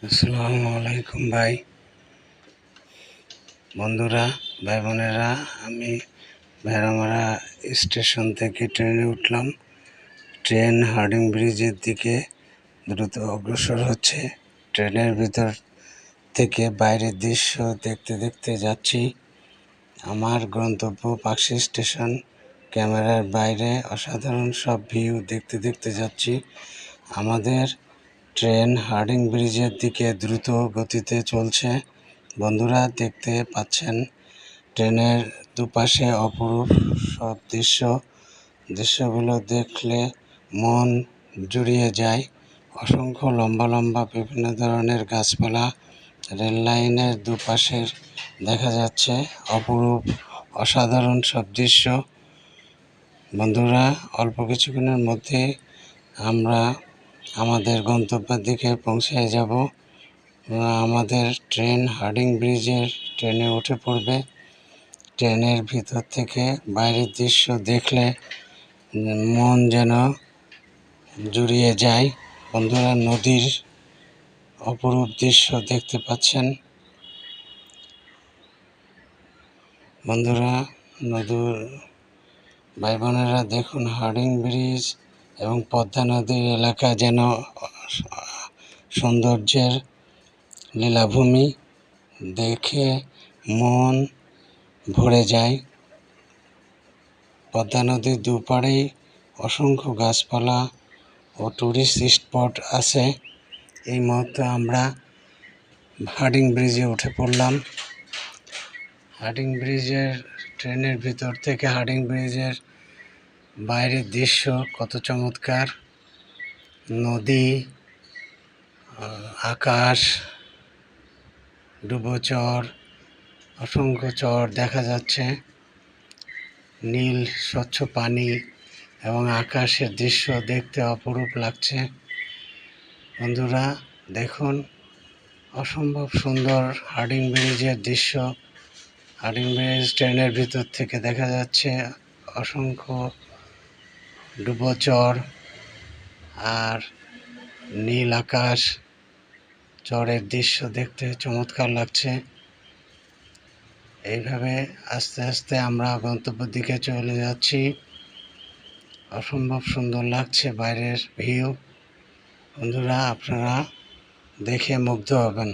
আসসালামু আলাইকুম ভাই বন্ধুরা, ভাই বোনেরা। আমি ভেড়ামারা স্টেশন থেকে ট্রেনে উঠলাম। ট্রেন হার্ডিং ব্রিজের দিকে দ্রুত অগ্রসর হচ্ছে। ট্রেনের ভিতর থেকে বাইরের দৃশ্য দেখতে দেখতে যাচ্ছি। আমার গন্তব্য পাকশি স্টেশন। ক্যামেরার বাইরে অসাধারণ সব ভিউ দেখতে দেখতে যাচ্ছি। আমাদের ট্রেন হার্ডিং ব্রিজের দিকে দ্রুত গতিতে চলছে। বন্ধুরা, দেখতে পাচ্ছেন ট্রেনের দুপাশে অপরূপ সব দৃশ্যগুলো দেখলে মন জুড়িয়ে যায়। অসংখ্য লম্বা লম্বা বিভিন্ন ধরনের গাছপালা রেল লাইনের দুপাশের দেখা যাচ্ছে। অপরূপ অসাধারণ সব দৃশ্য। বন্ধুরা, অল্প কিছুক্ষণের মধ্যে আমরা আমাদের গন্তব্যের দিকে পৌঁছে যাব। আমাদের ট্রেন হার্ডিং ব্রিজের ট্রেনে উঠে পড়বে। ট্রেনের ভিতর থেকে বাইরের দৃশ্য দেখলে মন যেন জুড়িয়ে যায়। বন্ধুরা, নদীর অপরূপ দৃশ্য দেখতে পাচ্ছেন। বন্ধুরা, নদীর ভাই বোনেরা, দেখুন হার্ডিং ব্রিজ এবং পদ্মা নদীর এলাকা যেন সৌন্দর্যের লীলাভূমি। দেখে মন ভরে যায়। পদ্মা নদীর দুপাড়েই অসংখ্য গাছপালা ও টুরিস্ট স্পট আছে। এই মুহূর্তে আমরা হার্ডিং ব্রিজে উঠে পড়লাম। হার্ডিং ব্রিজের ট্রেনের ভিতর থেকে হার্ডিং ব্রিজের বাইরের দৃশ্য কত চমৎকার। নদী, আকাশ, ডুবো চর, অসংখ্য চর দেখা যাচ্ছে। নীল স্বচ্ছ পানি এবং আকাশের দৃশ্য দেখতে অপরূপ লাগছে। বন্ধুরা, দেখুন অসম্ভব সুন্দর হার্ডিং ব্রিজের দৃশ্য। হার্ডিং ব্রিজ ট্রেনের ভিতর থেকে দেখা যাচ্ছে। অসংখ্য ডুবো চর আর নীল আকাশ, চরের দৃশ্য দেখতে চমৎকার লাগছে। এইভাবে আস্তে আস্তে আমরা গন্তব্যের দিকে চলে যাচ্ছি। অসম্ভব সুন্দর লাগছে বাইরের ভিউ। বন্ধুরা, আপনারা দেখে মুগ্ধ হবেন।